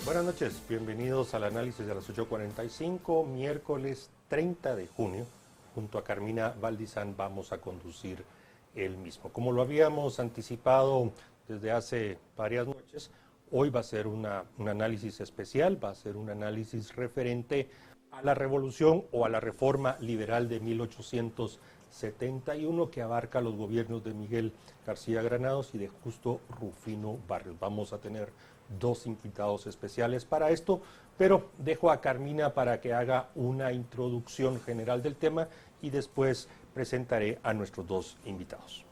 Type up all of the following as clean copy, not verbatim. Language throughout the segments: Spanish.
Buenas noches, bienvenidos al análisis de las 8:45, miércoles 30 de junio. Junto a Carmina Valdizán vamos a conducir el mismo. Como lo habíamos anticipado desde hace varias noches, hoy va a ser un análisis especial, va a ser un análisis referente a la revolución o a la reforma liberal de 1871 que abarca los gobiernos de Miguel García Granados y de Justo Rufino Barrios. Vamos a tener dos invitados especiales para esto, pero dejo a Carmina para que haga una introducción general del tema y después presentaré a nuestros dos invitados.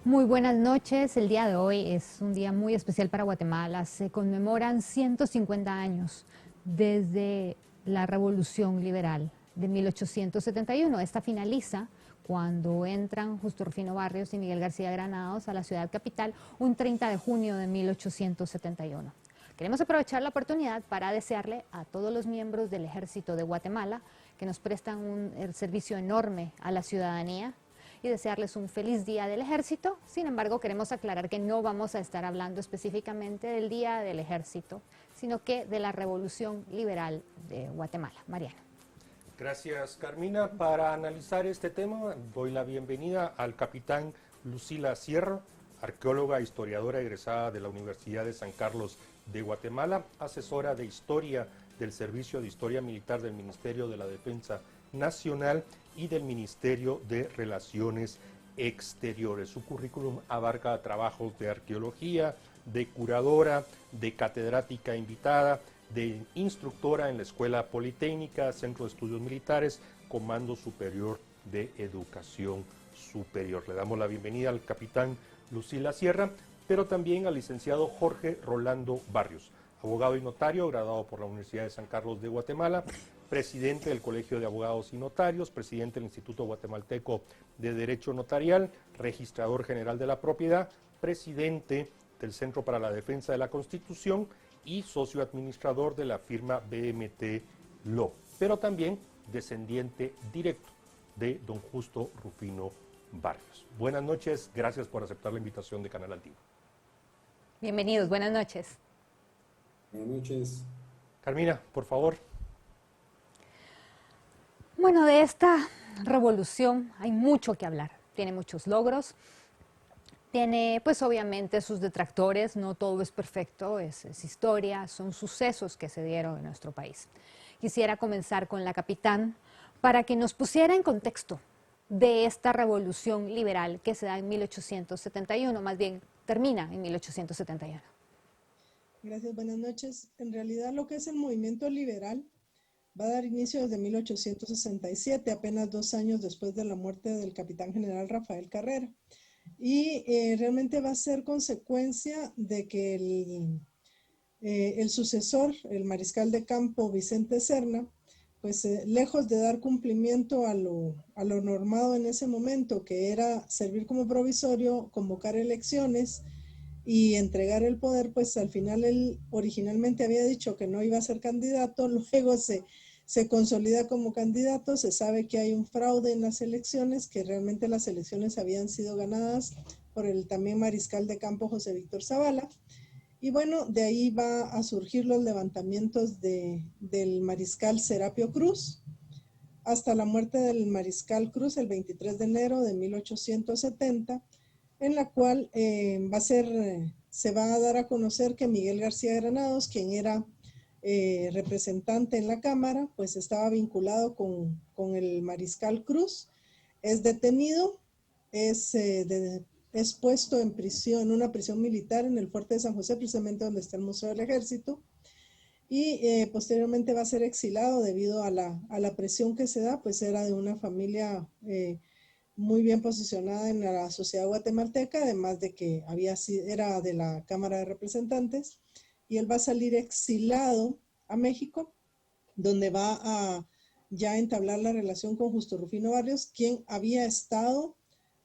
Muy buenas noches, el día de hoy es un día muy especial para Guatemala. Se conmemoran 150 años desde la Revolución Liberal de 1871. Esta finaliza cuando entran Justo Rufino Barrios y Miguel García Granados a la ciudad capital un 30 de junio de 1871. Queremos aprovechar la oportunidad para desearle a todos los miembros del Ejército de Guatemala que nos prestan un servicio enorme a la ciudadanía y desearles un feliz día del Ejército. Sin embargo, queremos aclarar que no vamos a estar hablando específicamente del Día del Ejército, sino que de la Revolución Liberal de Guatemala. Mariana. Gracias, Carmina. Para analizar este tema, doy la bienvenida al capitán Lucila Sierra, arqueóloga e historiadora egresada de la Universidad de San Carlos de Guatemala, asesora de Historia del Servicio de Historia Militar del Ministerio de la Defensa Nacional y del Ministerio de Relaciones Exteriores. Su currículum abarca trabajos de arqueología, de curadora, de catedrática invitada, de instructora en la Escuela Politécnica, Centro de Estudios Militares, Comando Superior de Educación Superior. Le damos la bienvenida al capitán Lucila Sierra, pero también al licenciado Jorge Rolando Barrios, abogado y notario, graduado por la Universidad de San Carlos de Guatemala, presidente del Colegio de Abogados y Notarios, presidente del Instituto Guatemalteco de Derecho Notarial, registrador general de la propiedad, presidente del Centro para la Defensa de la Constitución y socio administrador de la firma BMT Law, pero también descendiente directo de don Justo Rufino Barrios. Buenas noches, gracias por aceptar la invitación de Canal Altivo. Bienvenidos, buenas noches. Buenas noches. Carmina, por favor. Bueno, de esta revolución hay mucho que hablar. Tiene muchos logros, tiene pues obviamente sus detractores, no todo es perfecto, es historia, son sucesos que se dieron en nuestro país. Quisiera comenzar con la capitán para que nos pusiera en contexto de esta revolución liberal que se da en 1871, más bien termina en 1871. Gracias, buenas noches. En realidad lo que es el movimiento liberal va a dar inicio desde 1867, apenas 2 años después de la muerte del capitán general Rafael Carrera. Y realmente va a ser consecuencia de que el sucesor, el mariscal de campo Vicente Serna, pues lejos de dar cumplimiento a lo normado en ese momento, que era servir como provisorio, convocar elecciones y entregar el poder, pues al final él originalmente había dicho que no iba a ser candidato, luego se consolida como candidato, se sabe que hay un fraude en las elecciones, que realmente las elecciones habían sido ganadas por el también mariscal de campo José Víctor Zavala, y bueno, de ahí va a surgir los levantamientos del mariscal Serapio Cruz, hasta la muerte del mariscal Cruz el 23 de enero de 1870, en la cual se va a dar a conocer que Miguel García Granados, quien era representante en la Cámara, pues estaba vinculado con el mariscal Cruz, es detenido, es puesto en prisión, en una prisión militar en el fuerte de San José, precisamente donde está el Museo del Ejército, y posteriormente va a ser exilado debido a la presión que se da, pues era de una familia muy bien posicionada en la sociedad guatemalteca, además de que era de la Cámara de Representantes, y él va a salir exilado a México, donde va a ya entablar la relación con Justo Rufino Barrios, quien había estado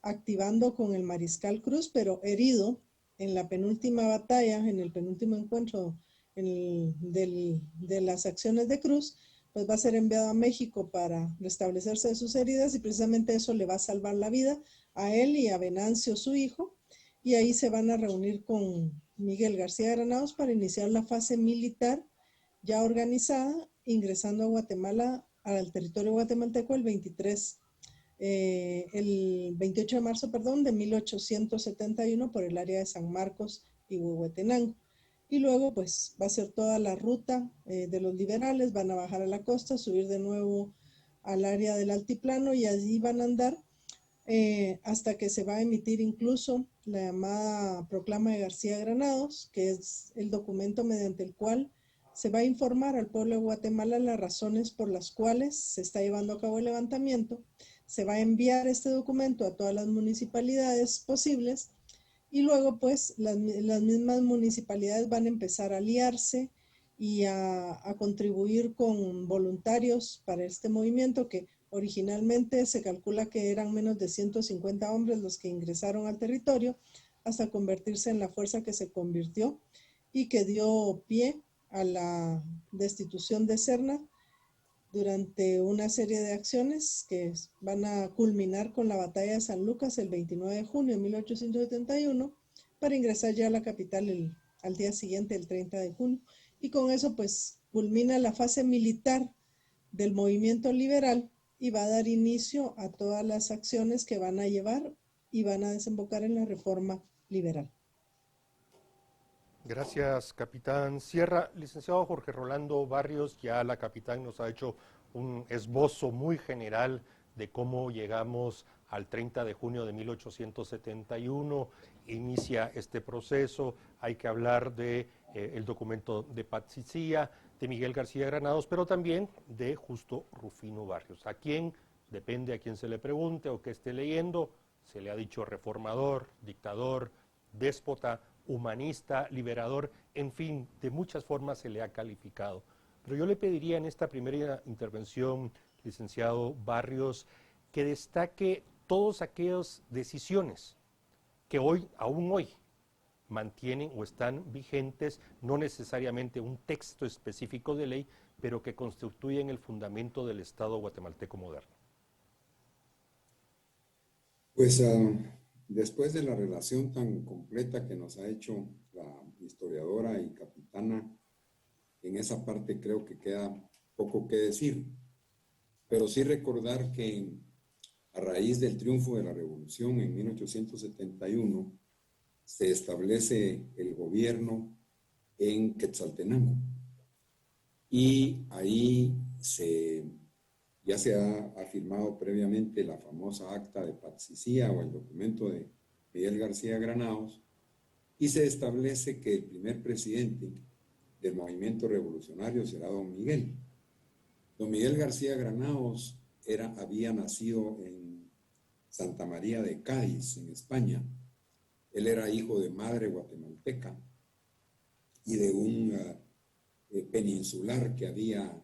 activando con el mariscal Cruz, pero herido en la penúltima batalla, en el penúltimo encuentro de las acciones de Cruz, pues va a ser enviado a México para restablecerse de sus heridas, y precisamente eso le va a salvar la vida a él y a Venancio, su hijo, y ahí se van a reunir con Miguel García Granados para iniciar la fase militar ya organizada, ingresando a Guatemala, al territorio guatemalteco el 28 de marzo, de 1871 por el área de San Marcos y Huehuetenango. Y luego pues va a ser toda la ruta de los liberales, van a bajar a la costa, subir de nuevo al área del altiplano y allí van a andar hasta que se va a emitir incluso la llamada Proclama de García Granados, que es el documento mediante el cual se va a informar al pueblo de Guatemala las razones por las cuales se está llevando a cabo el levantamiento. Se va a enviar este documento a todas las municipalidades posibles y luego pues las mismas municipalidades van a empezar a aliarse y a contribuir con voluntarios para este movimiento que originalmente se calcula que eran menos de 150 hombres los que ingresaron al territorio hasta convertirse en la fuerza que se convirtió y que dio pie a la destitución de Serna durante una serie de acciones que van a culminar con la batalla de San Lucas el 29 de junio de 1871 para ingresar ya a la capital al día siguiente, el 30 de junio. Y con eso pues culmina la fase militar del movimiento liberal y va a dar inicio a todas las acciones que van a llevar y van a desembocar en la reforma liberal. Gracias, capitán Sierra. Licenciado Jorge Rolando Barrios, ya la capitán nos ha hecho un esbozo muy general de cómo llegamos al 30 de junio de 1871, inicia este proceso, hay que hablar de el documento de Patzicía, de Miguel García Granados, pero también de Justo Rufino Barrios, a quien, depende a quien se le pregunte o que esté leyendo, se le ha dicho reformador, dictador, déspota, humanista, liberador, en fin, de muchas formas se le ha calificado. Pero yo le pediría en esta primera intervención, licenciado Barrios, que destaque todas aquellas decisiones que hoy, aún hoy, mantienen o están vigentes, no necesariamente un texto específico de ley, pero que constituyen el fundamento del Estado guatemalteco moderno. Pues después de la relación tan completa que nos ha hecho la historiadora y capitana, en esa parte creo que queda poco que decir, pero sí recordar que a raíz del triunfo de la Revolución en 1871 se establece el gobierno en Quetzaltenango y ahí ya se ha firmado previamente la famosa acta de Patzicía o el documento de Miguel García Granados y se establece que el primer presidente del movimiento revolucionario será don Miguel. Don Miguel García Granados había nacido en Santa María de Cádiz, en España. Él era hijo de madre guatemalteca y de un peninsular que había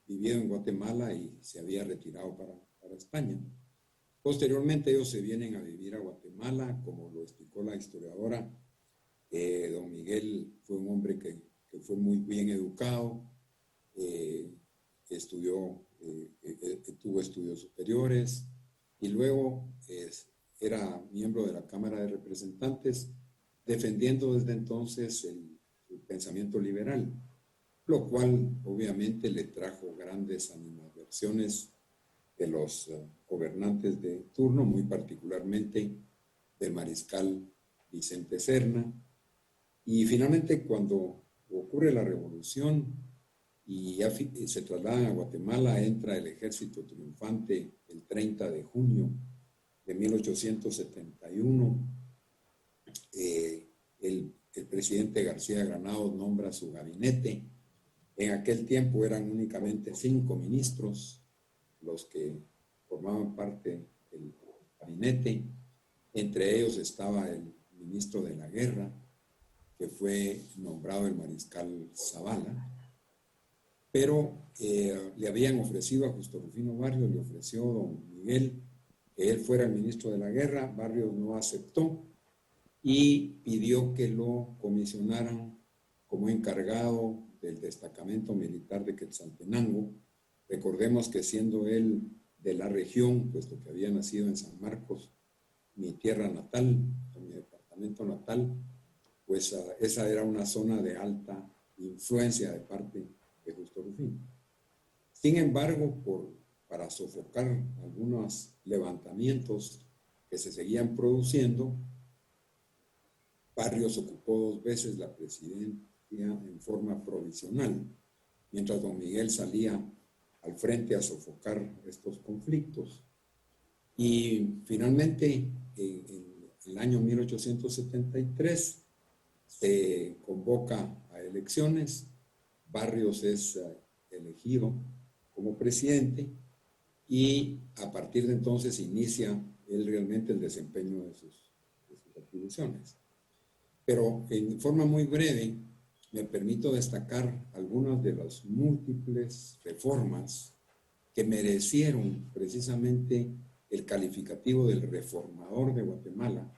vivido en Guatemala y se había retirado para España. Posteriormente ellos se vienen a vivir a Guatemala, como lo explicó la historiadora. Don Miguel fue un hombre que fue muy bien educado, tuvo estudios superiores y luego era miembro de la Cámara de Representantes, defendiendo desde entonces el pensamiento liberal, lo cual obviamente le trajo grandes animadversiones de los gobernantes de turno, muy particularmente del mariscal Vicente Serna. Y finalmente, cuando ocurre la revolución y se trasladan a Guatemala, entra el ejército triunfante el 30 de junio de 1871. El presidente García Granados nombra su gabinete. En aquel tiempo eran únicamente 5 ministros los que formaban parte del gabinete. Entre ellos estaba el ministro de la Guerra, que fue nombrado el mariscal Zavala, pero le habían ofrecido a Justo Rufino Barrios, le ofreció don Miguel que él fuera el ministro de la Guerra. Barrios no aceptó y pidió que lo comisionaran como encargado del destacamento militar de Quetzaltenango. Recordemos que siendo él de la región, puesto que había nacido en San Marcos, mi tierra natal, o mi departamento natal, pues esa era una zona de alta influencia de parte de Justo Rufino. Sin embargo, para sofocar algunos levantamientos que se seguían produciendo, Barrios ocupó 2 veces la presidencia en forma provisional, mientras don Miguel salía al frente a sofocar estos conflictos. Y finalmente, en el año 1873, se convoca a elecciones, Barrios es elegido como presidente y a partir de entonces inicia él realmente el desempeño de sus atribuciones. Pero en forma muy breve me permito destacar algunas de las múltiples reformas que merecieron precisamente el calificativo del reformador de Guatemala,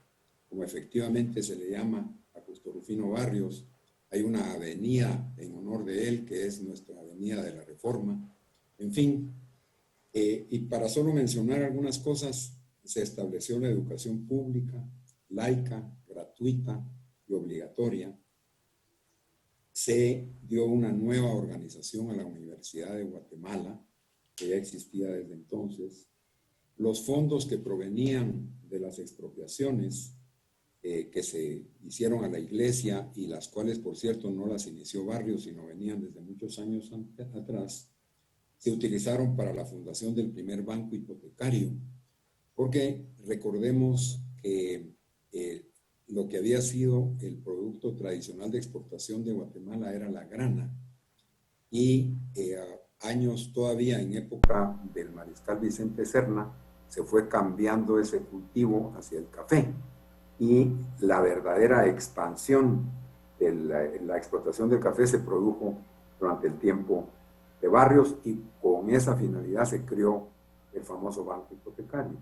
como efectivamente se le llama a Justo Rufino Barrios. Hay una avenida en honor de él que es nuestra Avenida de la Reforma. En fin, y para solo mencionar algunas cosas, se estableció la educación pública, laica, gratuita y obligatoria. Se dio una nueva organización a la Universidad de Guatemala, que ya existía desde entonces. Los fondos que provenían de las expropiaciones que se hicieron a la iglesia y las cuales, por cierto, no las inició Barrios, sino venían desde muchos años atrás, se utilizaron para la fundación del primer banco hipotecario, porque recordemos que lo que había sido el producto tradicional de exportación de Guatemala era la grana, y años todavía en época del mariscal Vicente Serna se fue cambiando ese cultivo hacia el café, y la verdadera expansión de la explotación del café se produjo durante el tiempo de Barrios, y con esa finalidad se creó el famoso banco hipotecario.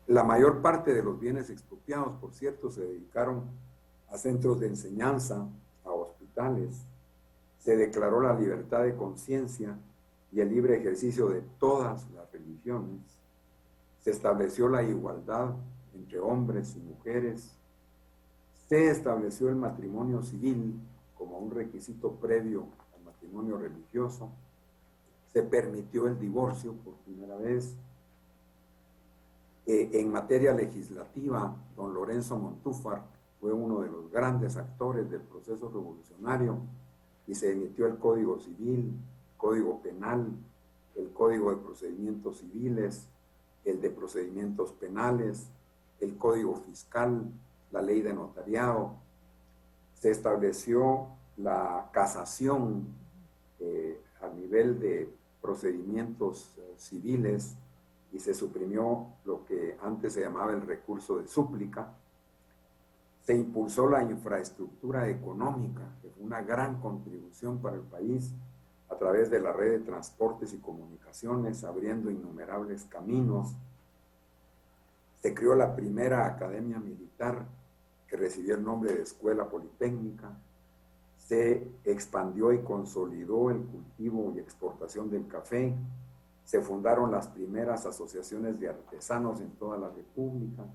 La mayor parte de los bienes expropiados, por cierto, se dedicaron a centros de enseñanza, a hospitales. Se declaró la libertad de conciencia y el libre ejercicio de todas las religiones. Se estableció la igualdad entre hombres y mujeres. Se estableció el matrimonio civil como un requisito previo al matrimonio religioso. Se permitió el divorcio por primera vez. En materia legislativa, don Lorenzo Montúfar fue uno de los grandes actores del proceso revolucionario y se emitió el Código Civil, Código Penal, el Código de Procedimientos Civiles, el de Procedimientos Penales, el Código Fiscal, la Ley de Notariado. Se estableció la casación a nivel de procedimientos civiles y se suprimió lo que antes se llamaba el recurso de súplica. Se impulsó la infraestructura económica, que fue una gran contribución para el país a través de la red de transportes y comunicaciones, abriendo innumerables caminos. Se creó la primera academia militar, que recibió el nombre de Escuela Politécnica. Se expandió y consolidó el cultivo y exportación del café. Se fundaron las primeras asociaciones de artesanos en toda la República.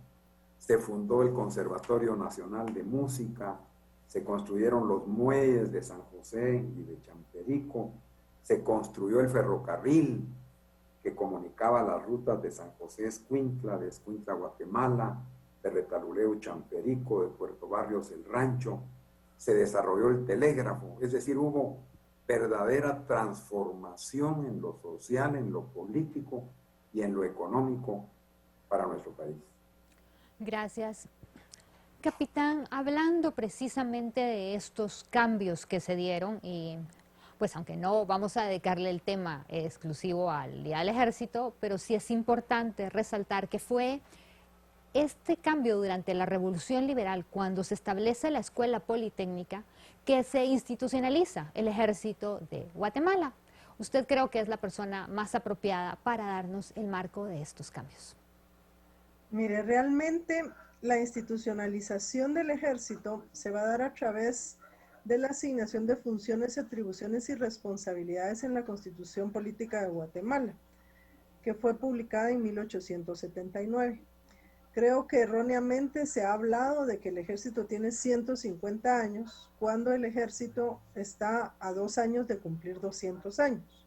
Se fundó el Conservatorio Nacional de Música. Se construyeron los muelles de San José y de Champerico. Se construyó el ferrocarril que comunicaba las rutas de San José Escuintla, de Escuintla a Guatemala, de Retaluleu Champerico, de Puerto Barrios El Rancho. Se desarrolló el telégrafo, es decir, hubo verdadera transformación en lo social, en lo político y en lo económico para nuestro país. Gracias. Capitán, hablando precisamente de estos cambios que se dieron, y pues aunque no vamos a dedicarle el tema exclusivo al Día del Ejército, pero sí es importante resaltar que fue este cambio durante la Revolución Liberal, cuando se establece la Escuela Politécnica, que se institucionaliza el Ejército de Guatemala. Usted creo que es la persona más apropiada para darnos el marco de estos cambios. Mire, realmente la institucionalización del ejército se va a dar a través de la asignación de funciones, atribuciones y responsabilidades en la Constitución Política de Guatemala, que fue publicada en 1879. Creo que erróneamente se ha hablado de que el ejército tiene 150 años, cuando el ejército está a 2 años de cumplir 200 años.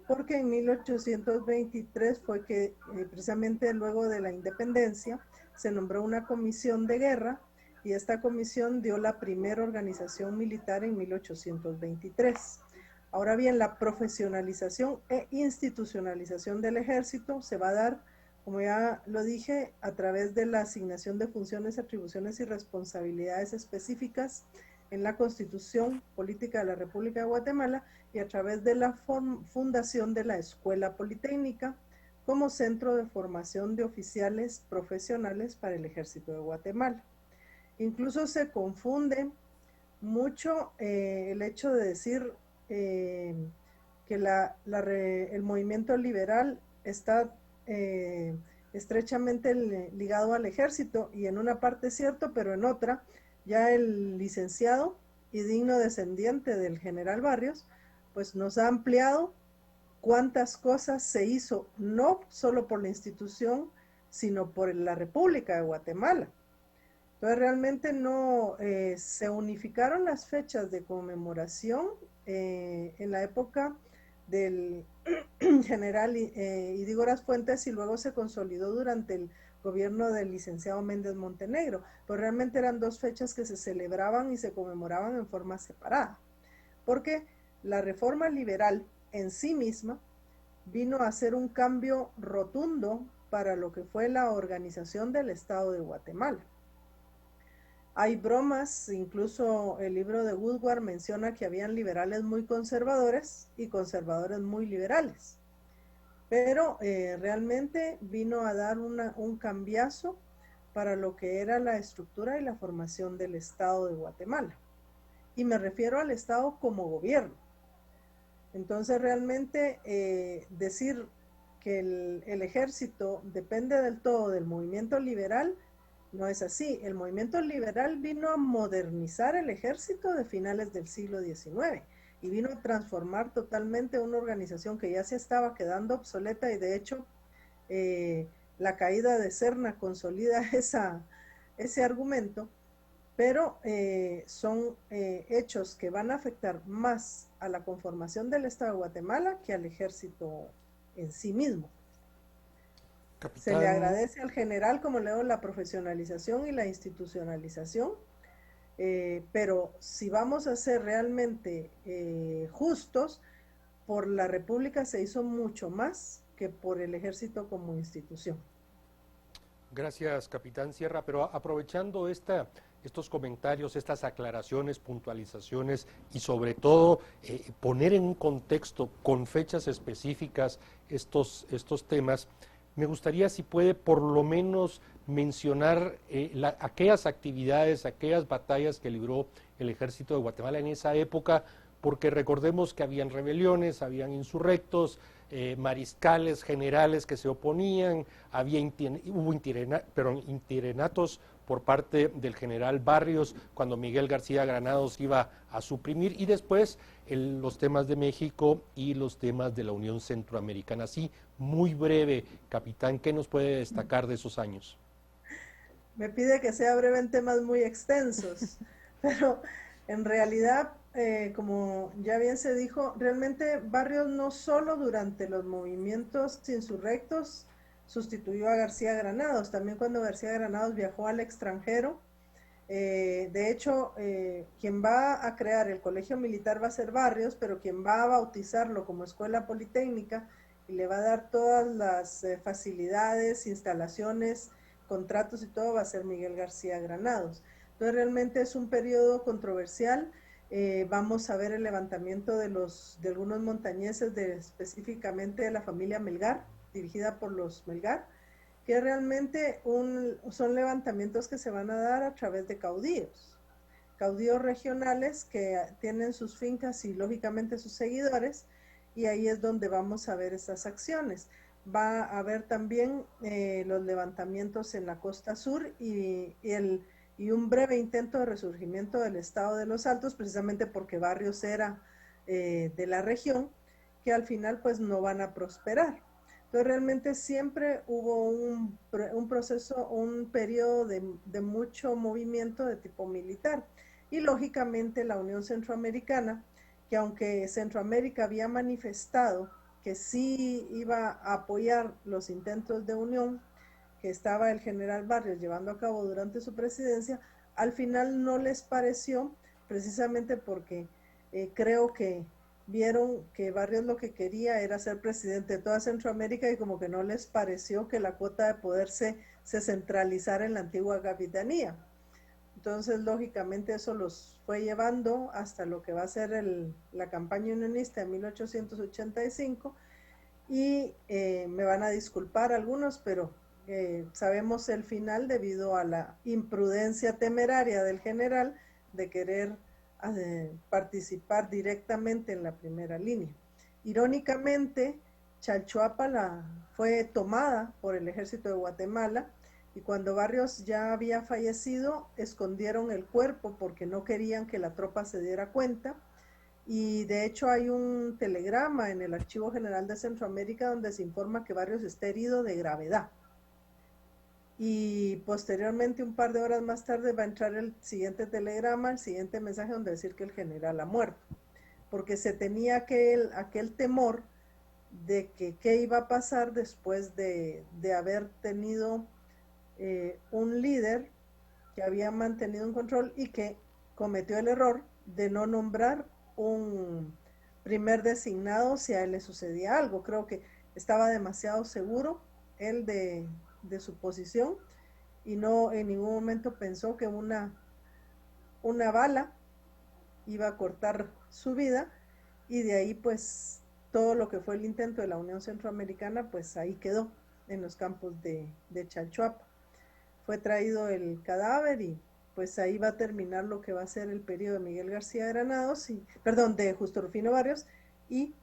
Porque en 1823 fue que, precisamente luego de la independencia, se nombró una comisión de guerra y esta comisión dio la primera organización militar en 1823. Ahora bien, la profesionalización e institucionalización del ejército se va a dar, como ya lo dije, a través de la asignación de funciones, atribuciones y responsabilidades específicas en la Constitución Política de la República de Guatemala y a través de la fundación de la Escuela Politécnica como centro de formación de oficiales profesionales para el Ejército de Guatemala. Incluso se confunde mucho el hecho de decir que el movimiento liberal está estrechamente ligado al ejército, y en una parte es cierto, pero en otra, ya el licenciado y digno descendiente del general Barrios, pues nos ha ampliado cuántas cosas se hizo, no solo por la institución, sino por la República de Guatemala. Entonces realmente no se unificaron las fechas de conmemoración en la época del general Idígoras Fuentes, y luego se consolidó durante el gobierno del licenciado Méndez Montenegro, pero realmente eran dos fechas que se celebraban y se conmemoraban en forma separada, porque la reforma liberal en sí misma vino a hacer un cambio rotundo para lo que fue la organización del Estado de Guatemala. Hay bromas, incluso el libro de Woodward menciona que habían liberales muy conservadores y conservadores muy liberales, pero realmente vino a dar un cambiazo para lo que era la estructura y la formación del Estado de Guatemala. Y me refiero al Estado como gobierno. Entonces realmente decir que el ejército depende del todo del movimiento liberal no es así. El movimiento liberal vino a modernizar el ejército de finales del siglo XIX y vino a transformar totalmente una organización que ya se estaba quedando obsoleta, y de hecho la caída de Serna consolida ese argumento, pero son hechos que van a afectar más a la conformación del Estado de Guatemala que al ejército en sí mismo. Capitán. Se le agradece al general, como leo, la profesionalización y la institucionalización, pero si vamos a ser realmente justos, por la República se hizo mucho más que por el ejército como institución. Gracias, capitán Sierra, pero aprovechando estos comentarios, estas aclaraciones, puntualizaciones y sobre todo poner en un contexto con fechas específicas estos temas, me gustaría, si puede, por lo menos mencionar aquellas actividades, aquellas batallas que libró el ejército de Guatemala en esa época, porque recordemos que habían rebeliones, habían insurrectos, mariscales, generales que se oponían, hubo interinatos por parte del general Barrios cuando Miguel García Granados iba a suprimir, y después los temas de México y los temas de la Unión Centroamericana. Así, muy breve, capitán, ¿qué nos puede destacar de esos años? Me pide que sea breve en temas muy extensos, pero en realidad, como ya bien se dijo, realmente Barrios no solo durante los movimientos insurrectos sustituyó a García Granados, también cuando García Granados viajó al extranjero. De hecho, quien va a crear el colegio militar va a ser Barrios, pero quien va a bautizarlo como escuela politécnica y le va a dar todas las facilidades, instalaciones, contratos y todo, va a ser Miguel García Granados. Entonces realmente es un periodo controversial. Vamos a ver el levantamiento de algunos montañeses, específicamente de la familia Melgar, dirigida por los Melgar, que realmente son levantamientos que se van a dar a través de caudillos regionales que tienen sus fincas y lógicamente sus seguidores, y ahí es donde vamos a ver estas acciones. Va a haber también los levantamientos en la costa sur y un breve intento de resurgimiento del estado de los Altos, precisamente porque Barrios era de la región, que al final pues no van a prosperar. Entonces realmente siempre hubo un proceso, un periodo de mucho movimiento de tipo militar. Y lógicamente la Unión Centroamericana, que aunque Centroamérica había manifestado que sí iba a apoyar los intentos de unión que estaba el general Barrios llevando a cabo durante su presidencia, al final no les pareció, precisamente porque creo que vieron que Barrios lo que quería era ser presidente de toda Centroamérica y como que no les pareció que la cuota de poder se centralizara en la antigua capitanía. Entonces, lógicamente, eso los fue llevando hasta lo que va a ser la campaña unionista de 1885 y me van a disculpar algunos, pero sabemos el final debido a la imprudencia temeraria del general de querer participar directamente en la primera línea. Irónicamente, Chalchuapa fue tomada por el ejército de Guatemala y cuando Barrios ya había fallecido, escondieron el cuerpo porque no querían que la tropa se diera cuenta. Y de hecho hay un telegrama en el Archivo General de Centroamérica donde se informa que Barrios está herido de gravedad. Y posteriormente, un par de horas más tarde, va a entrar el siguiente telegrama, el siguiente mensaje donde decir que el general ha muerto. Porque se tenía aquel temor de que qué iba a pasar después de haber tenido un líder que había mantenido un control y que cometió el error de no nombrar un primer designado si a él le sucedía algo. Creo que estaba demasiado seguro él de su posición y no en ningún momento pensó que una bala iba a cortar su vida, y de ahí pues todo lo que fue el intento de la Unión Centroamericana pues ahí quedó en los campos de Chalchuapa. Fue traído el cadáver y pues ahí va a terminar lo que va a ser el periodo de Miguel García de Granados, de Justo Rufino Barrios, y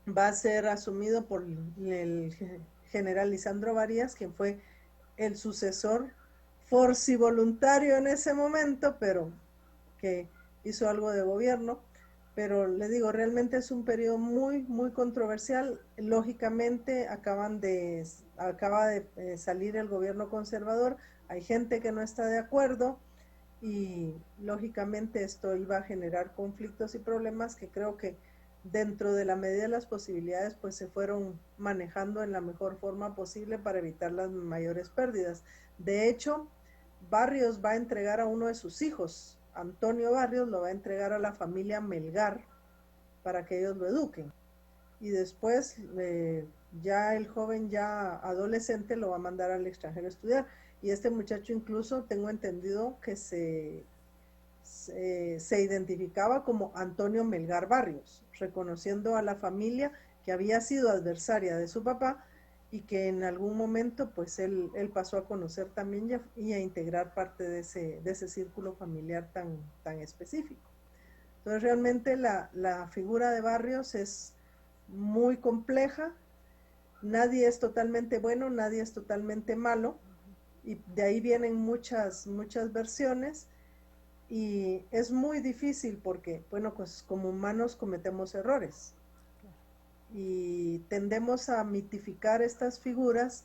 va a ser asumido por el general Lisandro Varías, quien fue el sucesor forcivoluntario en ese momento, pero que hizo algo de gobierno. Pero le digo, realmente es un periodo muy, muy controversial. Lógicamente acaba de salir el gobierno conservador, hay gente que no está de acuerdo y lógicamente esto iba a generar conflictos y problemas que creo que dentro de la medida de las posibilidades pues se fueron manejando en la mejor forma posible para evitar las mayores pérdidas. De hecho, Barrios va a entregar a uno de sus hijos, Antonio Barrios, lo va a entregar a la familia Melgar para que ellos lo eduquen. Y después, ya el joven, ya adolescente, lo va a mandar al extranjero a estudiar. Y este muchacho incluso tengo entendido que se identificaba como Antonio Melgar Barrios, reconociendo a la familia que había sido adversaria de su papá y que en algún momento pues él pasó a conocer también y a integrar parte de ese círculo familiar tan específico. Entonces realmente la figura de Barrios es muy compleja, nadie es totalmente bueno, nadie es totalmente malo, y de ahí vienen muchas versiones, y es muy difícil porque, bueno, pues como humanos cometemos errores y tendemos a mitificar estas figuras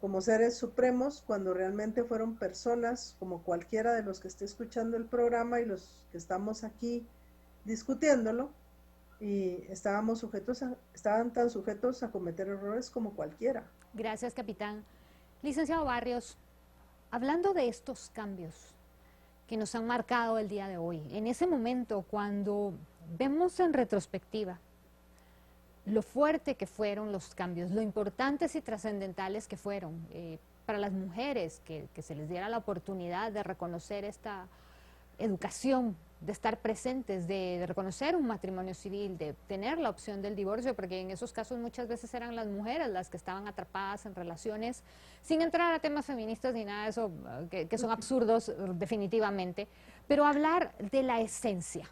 como seres supremos cuando realmente fueron personas como cualquiera de los que esté escuchando el programa y los que estamos aquí discutiéndolo, y estaban tan sujetos a cometer errores como cualquiera. Gracias, capitán. Licenciado Barrios, hablando de estos cambios que nos han marcado el día de hoy, en ese momento cuando vemos en retrospectiva lo fuerte que fueron los cambios, lo importantes y trascendentales que fueron para las mujeres, que se les diera la oportunidad de reconocer esta educación, de estar presentes, de reconocer un matrimonio civil, de tener la opción del divorcio, porque en esos casos muchas veces eran las mujeres las que estaban atrapadas en relaciones, sin entrar a temas feministas ni nada de eso, que son absurdos definitivamente, pero hablar de la esencia.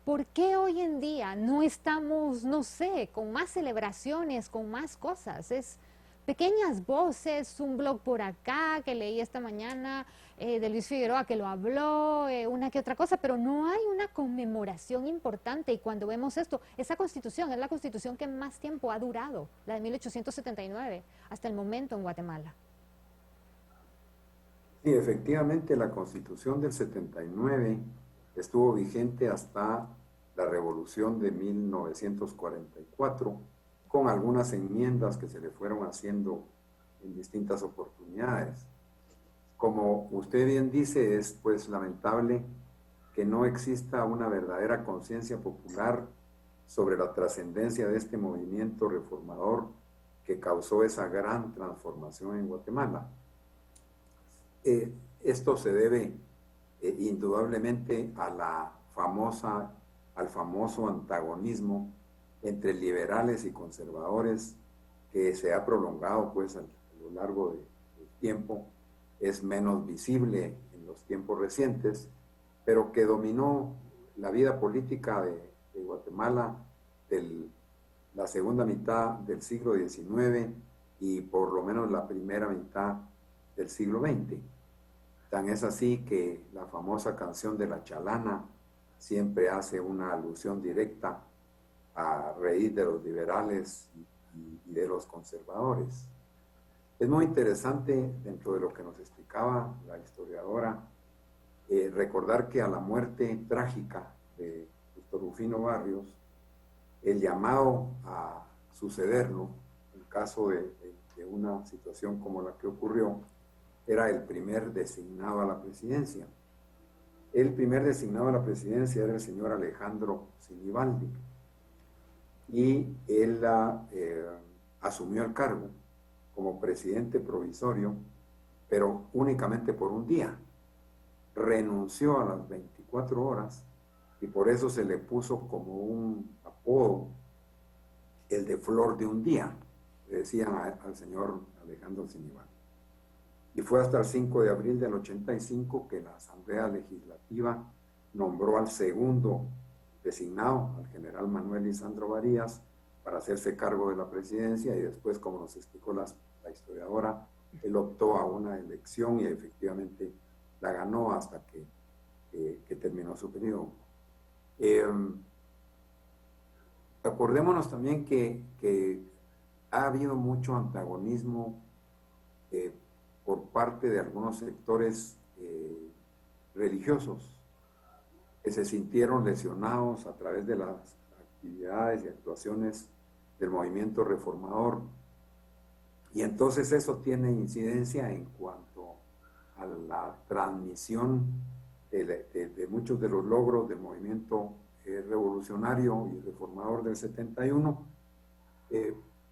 ¿Por qué hoy en día no estamos, no sé, con más celebraciones, con más cosas? pequeñas voces, un blog por acá que leí esta mañana de Luis Figueroa que lo habló, una que otra cosa, pero no hay una conmemoración importante. Y cuando vemos esto, esa constitución es la constitución que más tiempo ha durado, la de 1879, hasta el momento en Guatemala. Sí, efectivamente, la Constitución del 79 estuvo vigente hasta la Revolución de 1944, con algunas enmiendas que se le fueron haciendo en distintas oportunidades. Como usted bien dice, es pues lamentable que no exista una verdadera conciencia popular sobre la trascendencia de este movimiento reformador que causó esa gran transformación en Guatemala. Esto se debe indudablemente al famoso antagonismo entre liberales y conservadores que se ha prolongado pues a lo largo del tiempo. Es menos visible en los tiempos recientes, pero que dominó la vida política de Guatemala la segunda mitad del siglo XIX y por lo menos la primera mitad del siglo XX. Tan es así que la famosa canción de La Chalana siempre hace una alusión directa a raíz de los liberales y de los conservadores. Es muy interesante, dentro de lo que nos explicaba la historiadora, recordar que a la muerte trágica de Justo Rufino Barrios, el llamado a sucederlo, en caso de una situación como la que ocurrió, era el primer designado a la presidencia. El primer designado a la presidencia era el señor Alejandro Sinibaldi, y él asumió el cargo como presidente provisorio, pero únicamente por un día. Renunció a las 24 horas y por eso se le puso como un apodo, el de Flor de un día, le decían al señor Alejandro Sinibaldi. Y fue hasta el 5 de abril del 85 que la Asamblea Legislativa nombró al segundo designado, al general Manuel Lisandro Varías, para hacerse cargo de la presidencia, y después, como nos explicó la historiadora, él optó a una elección y efectivamente la ganó hasta que terminó su periodo. Acordémonos también que ha habido mucho antagonismo por parte de algunos sectores religiosos que se sintieron lesionados a través de las actividades y actuaciones del movimiento reformador. Y entonces eso tiene incidencia en cuanto a la transmisión de muchos de los logros del movimiento revolucionario y reformador del 71,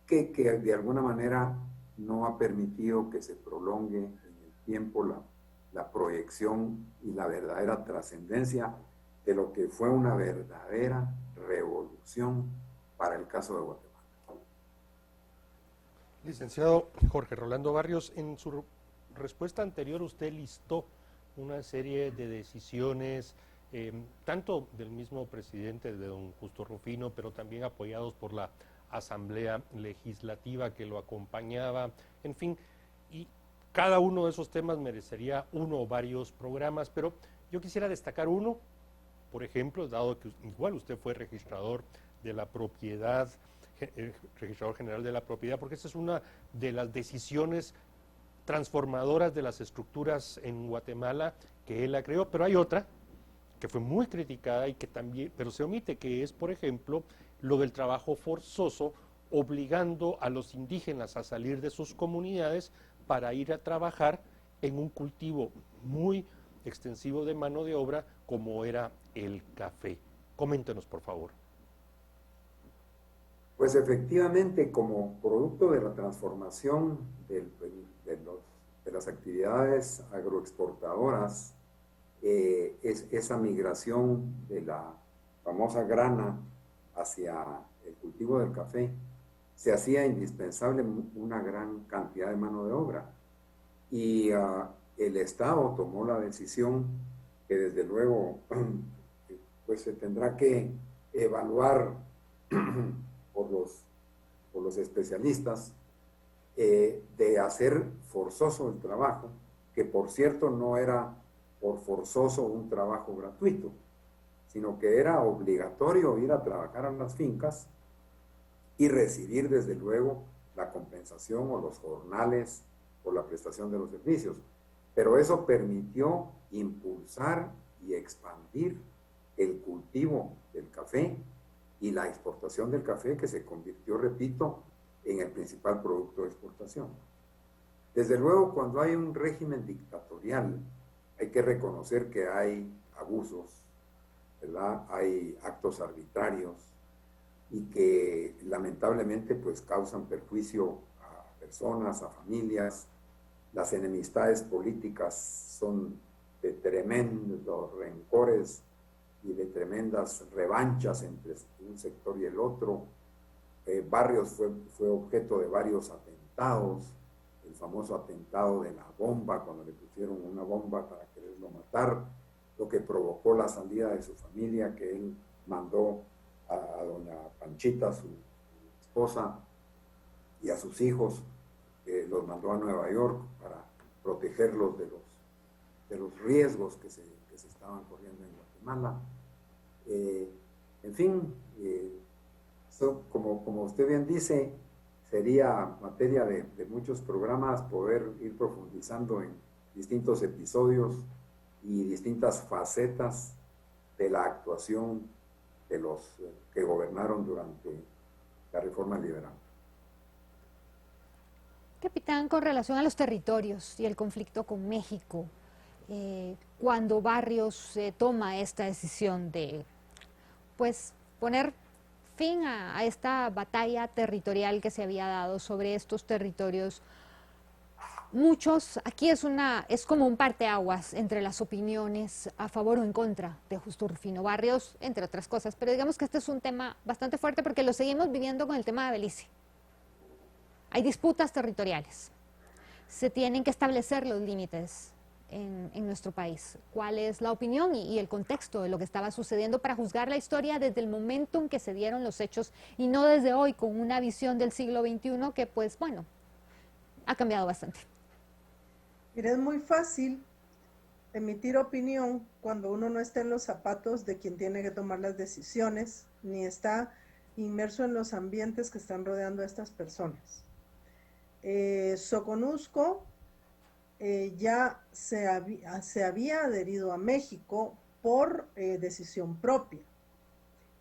que de alguna manera no ha permitido que se prolongue en el tiempo la proyección y la verdadera trascendencia de lo que fue una verdadera revolución para el caso de Guatemala. Licenciado Jorge Rolando Barrios, en su respuesta anterior usted listó una serie de decisiones, tanto del mismo presidente, de don Justo Rufino, pero también apoyados por la Asamblea Legislativa que lo acompañaba, en fin, y cada uno de esos temas merecería uno o varios programas, pero yo quisiera destacar uno, por ejemplo, dado que igual usted fue registrador de la propiedad, registrador general de la propiedad, porque esa es una de las decisiones transformadoras de las estructuras en Guatemala que él la creó, pero hay otra que fue muy criticada y que también, pero se omite, que es, por ejemplo, lo del trabajo forzoso, obligando a los indígenas a salir de sus comunidades para ir a trabajar en un cultivo muy extensivo de mano de obra como era el café. Coméntenos, por favor. Pues efectivamente, como producto de la transformación de las actividades agroexportadoras, esa migración de la famosa grana hacia el cultivo del café, se hacía indispensable una gran cantidad de mano de obra. Y el Estado tomó la decisión, que desde luego pues se tendrá que evaluar por los especialistas, de hacer forzoso el trabajo, que por cierto no era por forzoso un trabajo gratuito, sino que era obligatorio ir a trabajar a las fincas y recibir desde luego la compensación o los jornales por la prestación de los servicios. Pero eso permitió impulsar y expandir el cultivo del café y la exportación del café, que se convirtió, repito, en el principal producto de exportación. Desde luego, cuando hay un régimen dictatorial, hay que reconocer que hay abusos, ¿verdad? Hay actos arbitrarios y que lamentablemente pues causan perjuicio a personas, a familias. Las enemistades políticas son de tremendos rencores y de tremendas revanchas entre un sector y el otro. Barrios fue objeto de varios atentados, el famoso atentado de la bomba, cuando le pusieron una bomba para quererlo matar, lo que provocó la salida de su familia, que él mandó a doña Panchita, su esposa, y a sus hijos, los mandó a Nueva York para protegerlos de los riesgos que se estaban corriendo en Guatemala. En fin, como usted bien dice, sería materia de muchos programas poder ir profundizando en distintos episodios y distintas facetas de la actuación de los que gobernaron durante la reforma liberal. Capitán, con relación a los territorios y el conflicto con México, cuando Barrios toma esta decisión de pues poner fin a esta batalla territorial que se había dado sobre estos territorios, muchos, aquí es como un parteaguas entre las opiniones a favor o en contra de Justo Rufino Barrios, entre otras cosas, pero digamos que este es un tema bastante fuerte porque lo seguimos viviendo con el tema de Belice. Hay disputas territoriales, se tienen que establecer los límites en nuestro país. ¿Cuál es la opinión y el contexto de lo que estaba sucediendo para juzgar la historia desde el momento en que se dieron los hechos y no desde hoy con una visión del siglo XXI que pues bueno, ha cambiado bastante? Mira, es muy fácil emitir opinión cuando uno no está en los zapatos de quien tiene que tomar las decisiones, ni está inmerso en los ambientes que están rodeando a estas personas. Soconusco ya se había adherido a México por decisión propia,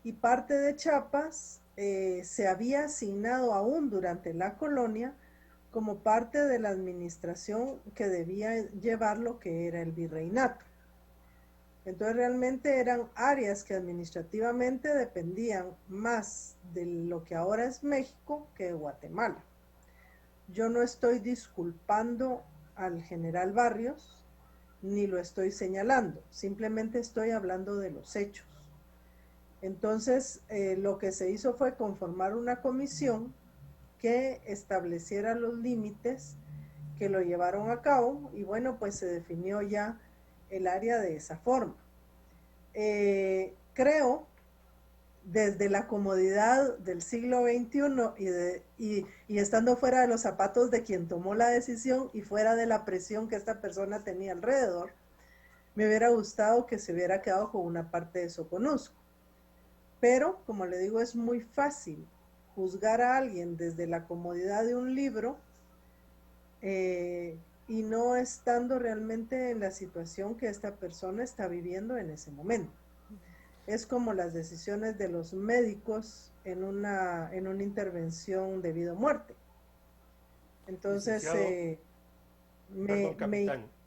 y parte de Chiapas se había asignado aún durante la colonia como parte de la administración que debía llevar lo que era el virreinato. Entonces realmente eran áreas que administrativamente dependían más de lo que ahora es México que de Guatemala. Yo no estoy disculpando al general Barrios, ni lo estoy señalando, simplemente estoy hablando de los hechos. Entonces, lo que se hizo fue conformar una comisión que estableciera los límites, que lo llevaron a cabo, y bueno, pues se definió ya el área de esa forma. Creo, desde la comodidad del siglo XXI y estando fuera de los zapatos de quien tomó la decisión y fuera de la presión que esta persona tenía alrededor, me hubiera gustado que se hubiera quedado con una parte de Soconusco. Pero, como le digo, es muy fácil juzgar a alguien desde la comodidad de un libro y no estando realmente en la situación que esta persona está viviendo en ese momento. Es como las decisiones de los médicos en una intervención de vida o muerte. Entonces,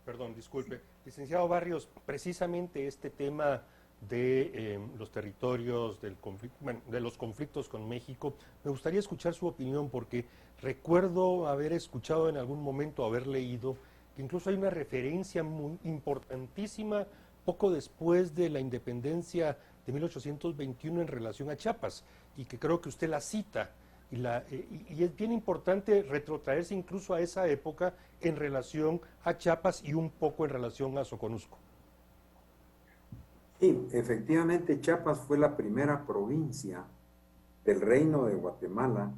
Perdón, disculpe. Licenciado Barrios, precisamente este tema de los territorios, de los conflictos con México, me gustaría escuchar su opinión porque recuerdo haber escuchado en algún momento, haber leído, que incluso hay una referencia muy importantísima poco después de la independencia de 1821 en relación a Chiapas, y que creo que usted la cita, y es bien importante retrotraerse incluso a esa época en relación a Chiapas y un poco en relación a Soconusco. Sí, efectivamente Chiapas fue la primera provincia del Reino de Guatemala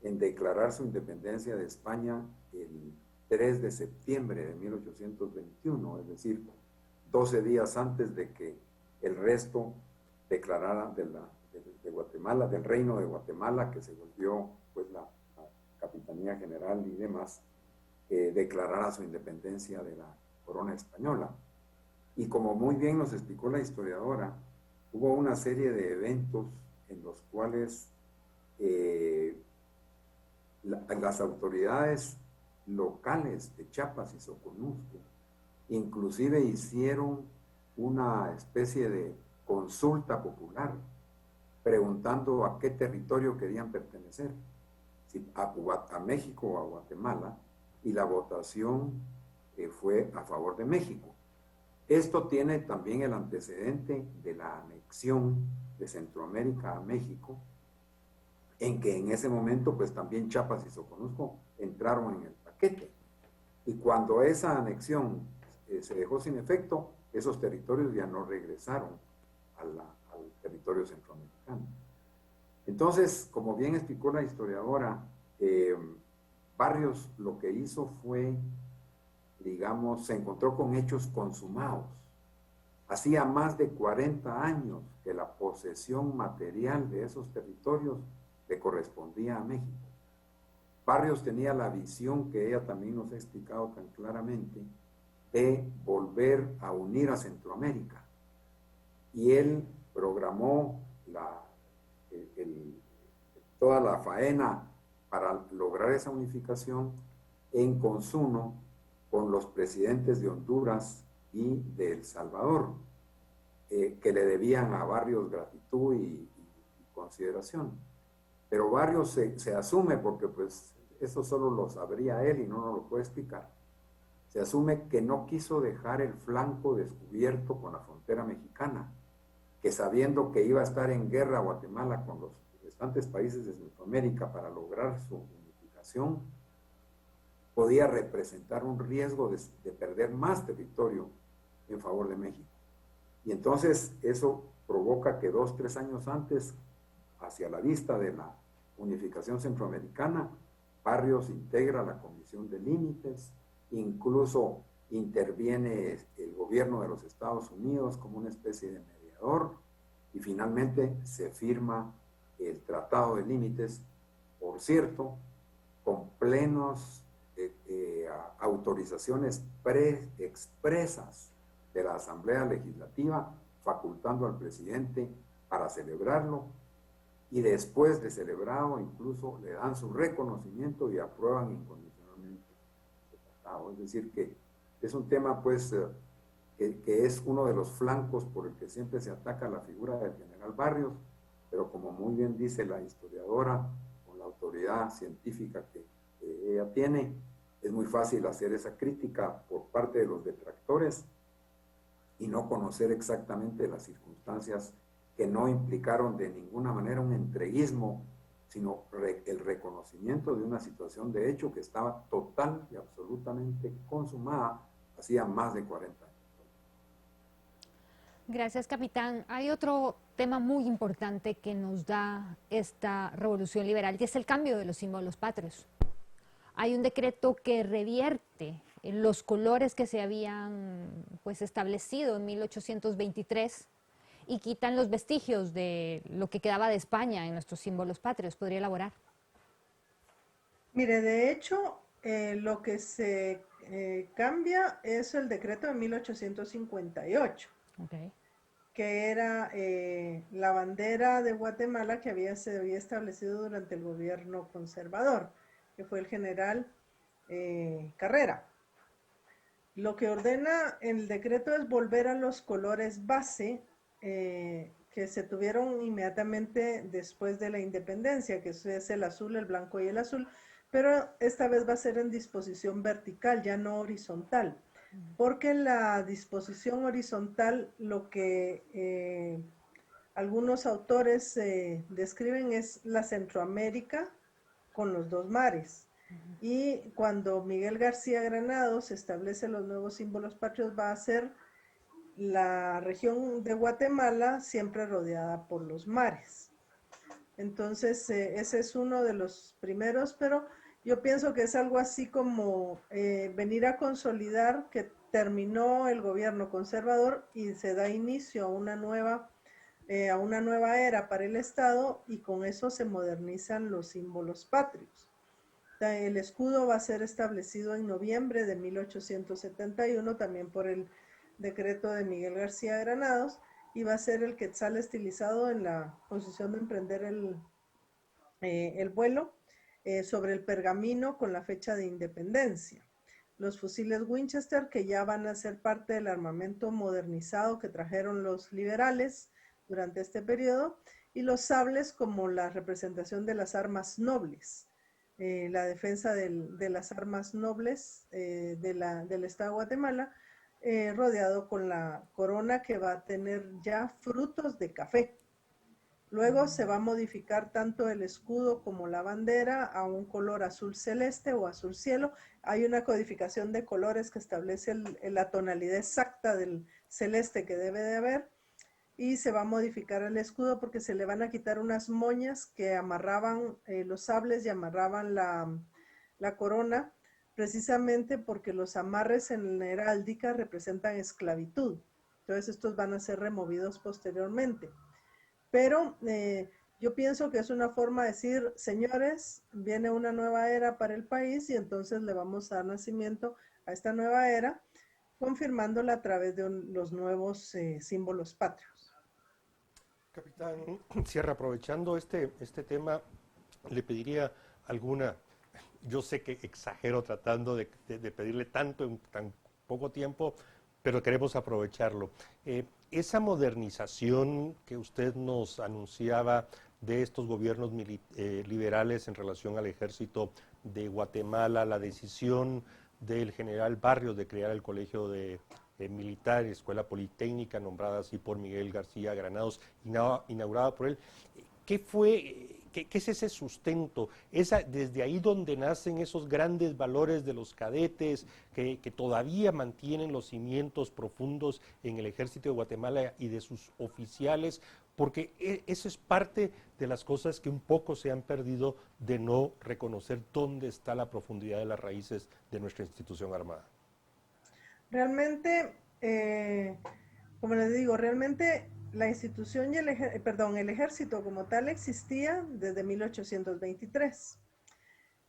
en declarar su independencia de España el 3 de septiembre de 1821, es decir, 12 días antes de que el resto declarara de Guatemala, del reino de Guatemala, que se volvió pues la Capitanía General y demás, declarara su independencia de la corona española. Y como muy bien nos explicó la historiadora, hubo una serie de eventos en los cuales las autoridades locales de Chiapas y Soconusco inclusive hicieron una especie de consulta popular preguntando a qué territorio querían pertenecer, si a México o a Guatemala, y la votación fue a favor de México. Esto tiene también el antecedente de la anexión de Centroamérica a México, en que en ese momento pues también Chiapas y Soconusco entraron en el paquete. Y cuando esa anexión se dejó sin efecto, esos territorios ya no regresaron al territorio centroamericano. Entonces, como bien explicó la historiadora, Barrios lo que hizo fue, digamos, se encontró con hechos consumados. Hacía más de 40 años que la posesión material de esos territorios le correspondía a México. Barrios tenía la visión que ella también nos ha explicado tan claramente de volver a unir a Centroamérica. Y él programó toda la faena para lograr esa unificación en consumo con los presidentes de Honduras y de El Salvador, que le debían a Barrios gratitud y consideración. Pero Barrios se asume, porque pues eso solo lo sabría él y no nos lo puede explicar, se asume que no quiso dejar el flanco descubierto con la frontera mexicana, que sabiendo que iba a estar en guerra Guatemala con los restantes países de Centroamérica para lograr su unificación, podía representar un riesgo de perder más territorio en favor de México. Y entonces eso provoca que 2 o 3 años antes, hacia la vista de la unificación centroamericana, Barrios integra la Comisión de Límites, incluso interviene el gobierno de los Estados Unidos como una especie de mediador, y finalmente se firma el Tratado de Límites, por cierto, con plenos autorizaciones expresas de la Asamblea Legislativa, facultando al presidente para celebrarlo, y después de celebrado incluso le dan su reconocimiento y aprueban incondicionalmente el tratado. Es decir, que es un tema pues que es uno de los flancos por el que siempre se ataca la figura del general Barrios, pero como muy bien dice la historiadora, con la autoridad científica que ella tiene, es muy fácil hacer esa crítica por parte de los detractores y no conocer exactamente las circunstancias que no implicaron de ninguna manera un entreguismo, sino el reconocimiento de una situación de hecho que estaba total y absolutamente consumada hacía más de 40 años. Gracias, capitán. Hay otro tema muy importante que nos da esta revolución liberal y es el cambio de los símbolos patrios. Hay un decreto que revierte los colores que se habían pues establecido en 1823 y quitan los vestigios de lo que quedaba de España en nuestros símbolos patrios. ¿Podría elaborar? Mire, de hecho, lo que se cambia es el decreto de 1858. Okay. Que era la bandera de Guatemala que se había establecido durante el gobierno conservador, que fue el general Carrera. Lo que ordena el decreto es volver a los colores base que se tuvieron inmediatamente después de la independencia, que es el azul, el blanco y el azul, pero esta vez va a ser en disposición vertical, ya no horizontal. Porque la disposición horizontal lo que algunos autores describen es la Centroamérica con los 2 mares. Y cuando Miguel García Granados establece los nuevos símbolos patrios, va a ser la región de Guatemala siempre rodeada por los mares. Entonces, ese es uno de los primeros, pero yo pienso que es algo así como venir a consolidar que terminó el gobierno conservador y se da inicio a una nueva era para el Estado, y con eso se modernizan los símbolos patrios. El escudo va a ser establecido en noviembre de 1871, también por el decreto de Miguel García de Granados, y va a ser el quetzal estilizado en la posición de emprender el vuelo sobre el pergamino con la fecha de independencia. Los fusiles Winchester, que ya van a ser parte del armamento modernizado que trajeron los liberales durante este periodo, y los sables como la representación de las armas nobles, la defensa de las armas nobles del Estado de Guatemala, rodeado con la corona que va a tener ya frutos de café. Luego se va a modificar tanto el escudo como la bandera a un color azul celeste o azul cielo. Hay una codificación de colores que establece la tonalidad exacta del celeste que debe de haber, y se va a modificar el escudo porque se le van a quitar unas moñas que amarraban los sables y amarraban la corona, precisamente porque los amarres en la heráldica representan esclavitud. Entonces estos van a ser removidos posteriormente. Pero yo pienso que es una forma de decir, señores, viene una nueva era para el país y entonces le vamos a dar nacimiento a esta nueva era, confirmándola a través de los nuevos símbolos patrios. Capitán Sierra, aprovechando este tema, le pediría alguna, yo sé que exagero tratando de pedirle tanto en tan poco tiempo, pero queremos aprovecharlo. Esa modernización que usted nos anunciaba de estos gobiernos liberales en relación al ejército de Guatemala, la decisión del general Barrios de crear el Colegio de Militar, Escuela Politécnica, nombrada así por Miguel García Granados, inaugurada por él. ¿Qué fue, qué es ese sustento? Desde ahí donde nacen esos grandes valores de los cadetes que todavía mantienen los cimientos profundos en el ejército de Guatemala y de sus oficiales, porque eso es parte de las cosas que un poco se han perdido de no reconocer dónde está la profundidad de las raíces de nuestra institución armada. Realmente, como les digo, realmente la institución y el ejército como tal existía desde 1823.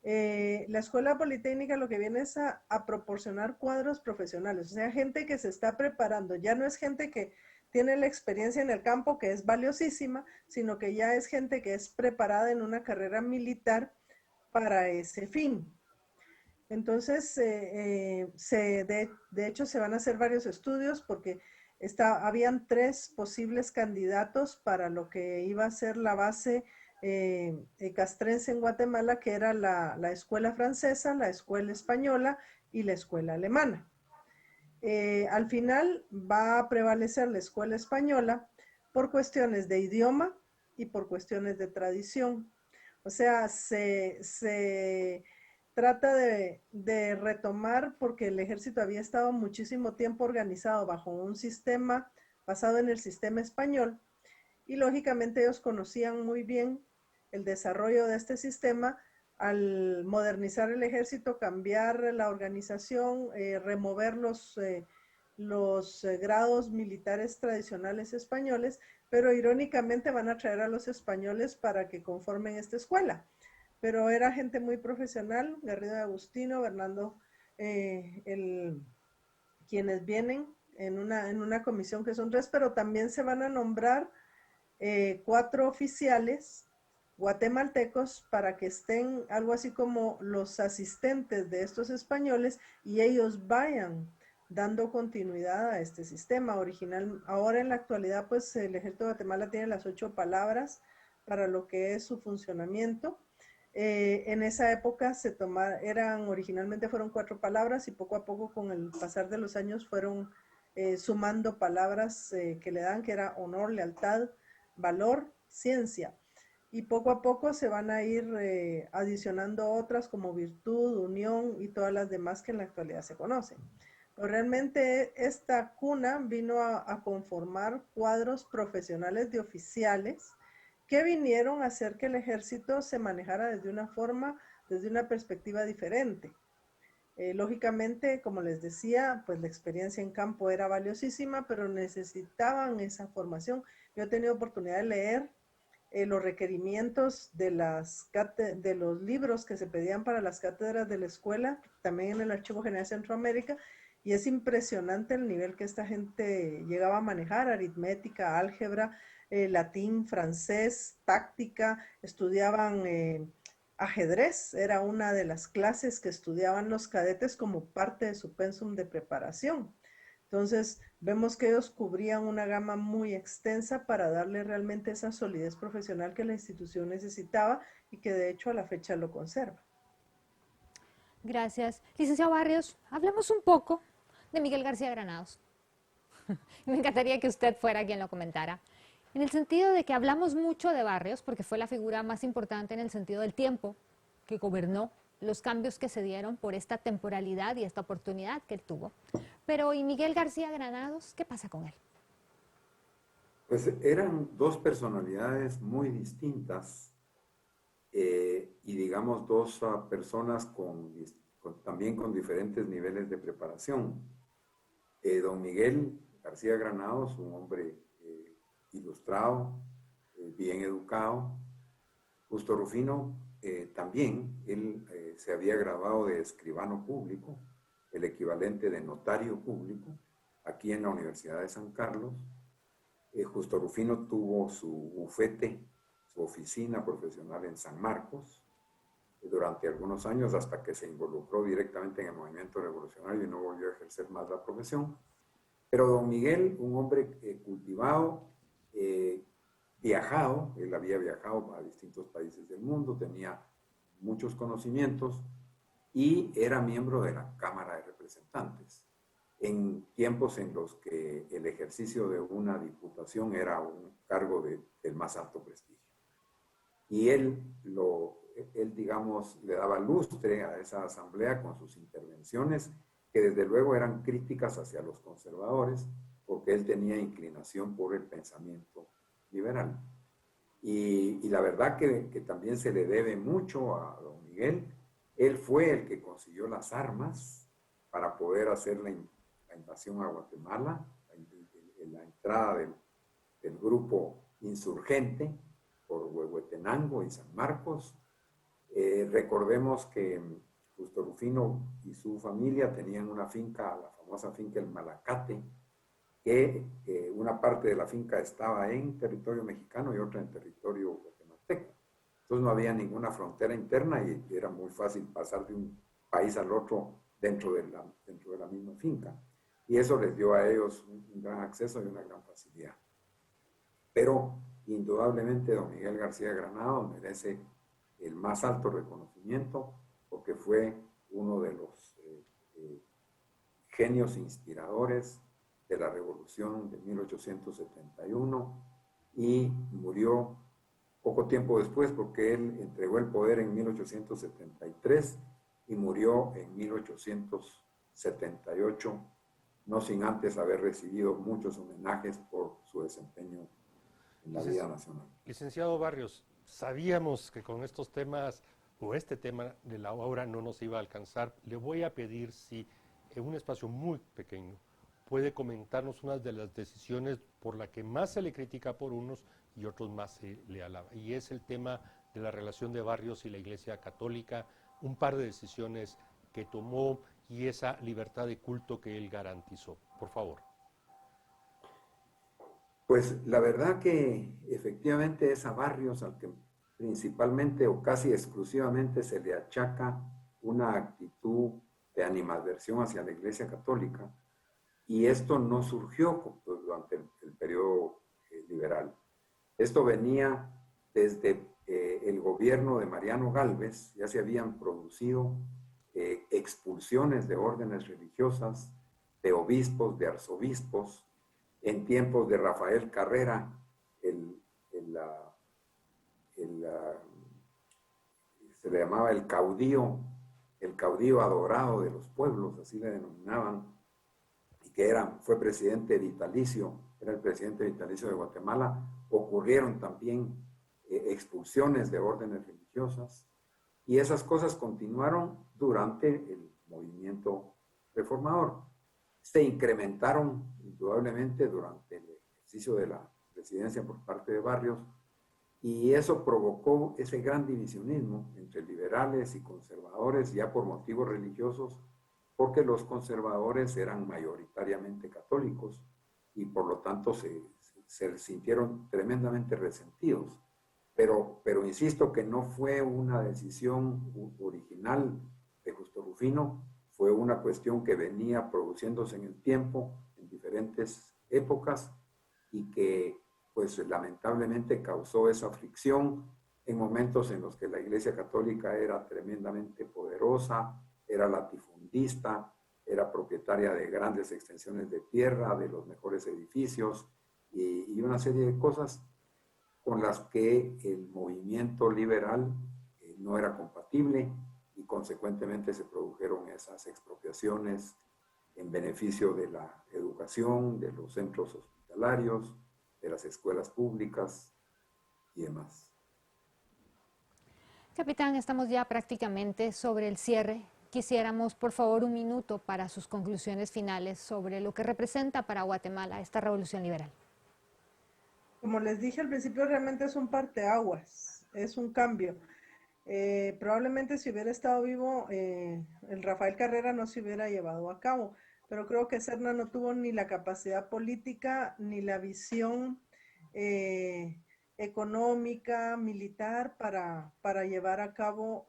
La Escuela Politécnica lo que viene es a proporcionar cuadros profesionales, o sea, gente que se está preparando, ya no es gente que tiene la experiencia en el campo, que es valiosísima, sino que ya es gente que es preparada en una carrera militar para ese fin. Entonces, de hecho, se van a hacer varios estudios porque habían 3 posibles candidatos para lo que iba a ser la base castrense en Guatemala, que era la escuela francesa, la escuela española y la escuela alemana. Al final va a prevalecer la escuela española por cuestiones de idioma y por cuestiones de tradición. O sea, se trata de retomar, porque el ejército había estado muchísimo tiempo organizado bajo un sistema basado en el sistema español, y lógicamente ellos conocían muy bien el desarrollo de este sistema. Al modernizar el ejército, cambiar la organización, remover los grados militares tradicionales españoles, pero irónicamente van a traer a los españoles para que conformen esta escuela. Pero era gente muy profesional, Garrido de Agustino, Bernardo, quienes vienen en una comisión que son 3, pero también se van a nombrar 4 oficiales guatemaltecos para que estén algo así como los asistentes de estos españoles, y ellos vayan dando continuidad a este sistema original. Ahora en la actualidad, pues el ejército de Guatemala tiene las 8 palabras para lo que es su funcionamiento. En esa época originalmente fueron 4 palabras, y poco a poco con el pasar de los años fueron sumando palabras que le dan, que era honor, lealtad, valor, ciencia. Y poco a poco se van a ir adicionando otras como virtud, unión y todas las demás que en la actualidad se conocen. Pero realmente esta cuna vino a conformar cuadros profesionales de oficiales que vinieron a hacer que el ejército se manejara desde una forma, desde una perspectiva diferente. Lógicamente, como les decía, pues la experiencia en campo era valiosísima, pero necesitaban esa formación. Yo he tenido oportunidad de leer los requerimientos de los libros que se pedían para las cátedras de la escuela, también en el Archivo General de Centroamérica, y es impresionante el nivel que esta gente llegaba a manejar: aritmética, álgebra, latín, francés, táctica, estudiaban ajedrez, era una de las clases que estudiaban los cadetes como parte de su pensum de preparación. Entonces, vemos que ellos cubrían una gama muy extensa para darle realmente esa solidez profesional que la institución necesitaba y que de hecho a la fecha lo conserva. Gracias. Licenciado Barrios, hablemos un poco de Miguel García Granados. Me encantaría que usted fuera quien lo comentara. En el sentido de que hablamos mucho de Barrios porque fue la figura más importante en el sentido del tiempo que gobernó, los cambios que se dieron por esta temporalidad y esta oportunidad que él tuvo. Pero, ¿y Miguel García Granados? ¿Qué pasa con él? Pues eran dos personalidades muy distintas y digamos dos personas también con diferentes niveles de preparación. Don Miguel García Granados, un hombre ilustrado, bien educado. Justo Rufino también, él se había graduado de escribano público, el equivalente de notario público, aquí en la Universidad de San Carlos. Justo Rufino tuvo su bufete, su oficina profesional en San Marcos durante algunos años, hasta que se involucró directamente en el movimiento revolucionario y no volvió a ejercer más la profesión. Pero don Miguel, un hombre cultivado, viajado, él había viajado a distintos países del mundo, tenía muchos conocimientos y era miembro de la Cámara de Representantes en tiempos en los que el ejercicio de una diputación era un cargo del más alto prestigio. Y él, digamos, le daba lustre a esa asamblea con sus intervenciones, que desde luego eran críticas hacia los conservadores, porque él tenía inclinación por el pensamiento liberal. Y la verdad que también se le debe mucho a don Miguel. Él fue el que consiguió las armas para poder hacer la invasión a Guatemala, la entrada del grupo insurgente por Huehuetenango y San Marcos. Recordemos que Justo Rufino y su familia tenían una finca, la famosa finca El Malacate, que una parte de la finca estaba en territorio mexicano y otra en territorio guatemalteco. Entonces no había ninguna frontera interna y era muy fácil pasar de un país al otro dentro de la misma finca. Y eso les dio a ellos un gran acceso y una gran facilidad. Pero indudablemente don Miguel García Granados merece el más alto reconocimiento porque fue uno de los genios inspiradores de la Revolución de 1871 y murió poco tiempo después porque él entregó el poder en 1873 y murió en 1878, no sin antes haber recibido muchos homenajes por su desempeño en la vida nacional. Licenciado Barrios, sabíamos que con estos temas o este tema de la obra no nos iba a alcanzar. Le voy a pedir si en un espacio muy pequeño puede comentarnos una de las decisiones por la que más se le critica por unos y otros más se le alaba. Y es el tema de la relación de Barrios y la Iglesia Católica, un par de decisiones que tomó y esa libertad de culto que él garantizó. Por favor. Pues la verdad que efectivamente es a Barrios al que principalmente o casi exclusivamente se le achaca una actitud de animadversión hacia la Iglesia Católica. Y esto no surgió durante el periodo liberal. Esto venía desde el gobierno de Mariano Gálvez. Ya se habían producido expulsiones de órdenes religiosas, de obispos, de arzobispos, en tiempos de Rafael Carrera, se le llamaba el caudillo adorado de los pueblos, así le denominaban, y que fue presidente vitalicio, era el presidente vitalicio de Guatemala. Ocurrieron también expulsiones de órdenes religiosas, y esas cosas continuaron durante el movimiento reformador. Se incrementaron indudablemente durante el ejercicio de la presidencia por parte de Barrios, y eso provocó ese gran divisionismo entre liberales y conservadores, ya por motivos religiosos, porque los conservadores eran mayoritariamente católicos y por lo tanto se sintieron tremendamente resentidos. Pero insisto que no fue una decisión original de Justo Rufino, fue una cuestión que venía produciéndose en el tiempo, en diferentes épocas, y que pues lamentablemente causó esa fricción en momentos en los que la Iglesia Católica era tremendamente poderosa, era latifundista, era propietaria de grandes extensiones de tierra, de los mejores edificios y una serie de cosas con las que el movimiento liberal no era compatible, y consecuentemente se produjeron esas expropiaciones en beneficio de la educación, de los centros hospitalarios, de las escuelas públicas y demás. Capitán, estamos ya prácticamente sobre el cierre. Quisiéramos, por favor, un minuto para sus conclusiones finales sobre lo que representa para Guatemala esta revolución liberal. Como les dije al principio, realmente es un parteaguas, es un cambio. Probablemente si hubiera estado vivo, el Rafael Carrera no se hubiera llevado a cabo, pero creo que Serna no tuvo ni la capacidad política ni la visión económica, militar para llevar a cabo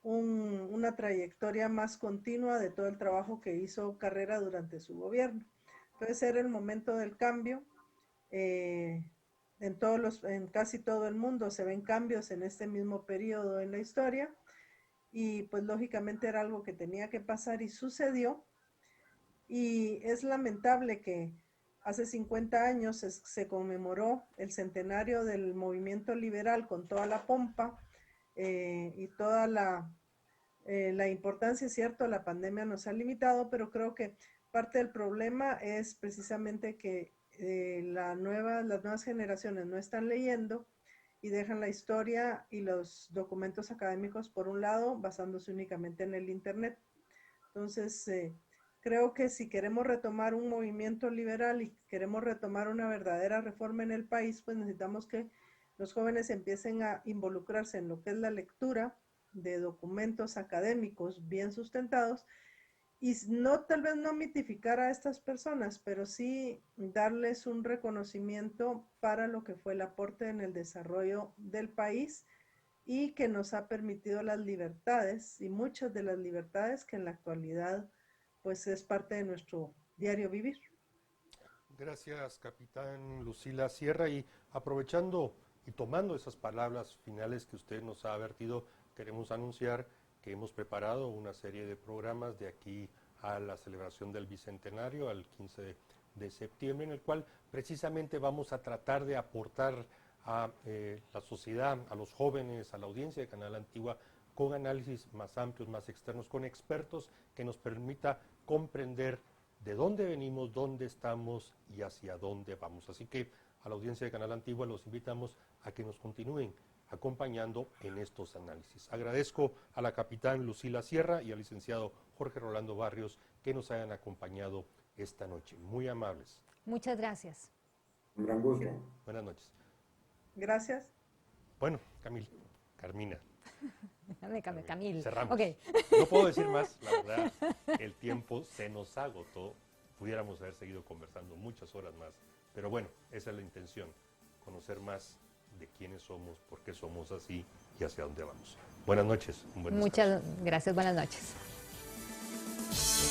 una trayectoria más continua de todo el trabajo que hizo Carrera durante su gobierno. Entonces era el momento del cambio. En casi todo el mundo se ven cambios en este mismo periodo en la historia, y pues lógicamente era algo que tenía que pasar y sucedió, y es lamentable que hace 50 años se conmemoró el centenario del movimiento liberal con toda la pompa y toda la importancia. Es cierto, la pandemia nos ha limitado, pero creo que parte del problema es precisamente que las nuevas generaciones no están leyendo y dejan la historia y los documentos académicos por un lado, basándose únicamente en el Internet. Entonces, creo que si queremos retomar un movimiento liberal y queremos retomar una verdadera reforma en el país, pues necesitamos que los jóvenes empiecen a involucrarse en lo que es la lectura de documentos académicos bien sustentados, y tal vez no mitificar a estas personas, pero sí darles un reconocimiento para lo que fue el aporte en el desarrollo del país y que nos ha permitido las libertades, y muchas de las libertades que en la actualidad pues es parte de nuestro diario vivir. Gracias, capitán Lucila Sierra, y aprovechando y tomando esas palabras finales que usted nos ha vertido, queremos anunciar que hemos preparado una serie de programas de aquí a la celebración del Bicentenario, al 15 de septiembre, en el cual precisamente vamos a tratar de aportar a la sociedad, a los jóvenes, a la audiencia de Canal Antigua, con análisis más amplios, más externos, con expertos que nos permita comprender de dónde venimos, dónde estamos y hacia dónde vamos. Así que a la audiencia de Canal Antigua los invitamos a que nos continúen acompañando en estos análisis. Agradezco a la capitán Lucila Sierra y al licenciado Jorge Rolando Barrios que nos hayan acompañado esta noche. Muy amables. Muchas gracias. Un gran gusto. Buenas noches. Gracias. Bueno, Carmina. Camil. Cerramos. Okay. No puedo decir más, la verdad, el tiempo se nos agotó. Pudiéramos haber seguido conversando muchas horas más, pero bueno, esa es la intención, conocer más de quiénes somos, por qué somos así y hacia dónde vamos. Buenas noches. Muchas gracias, buenas noches.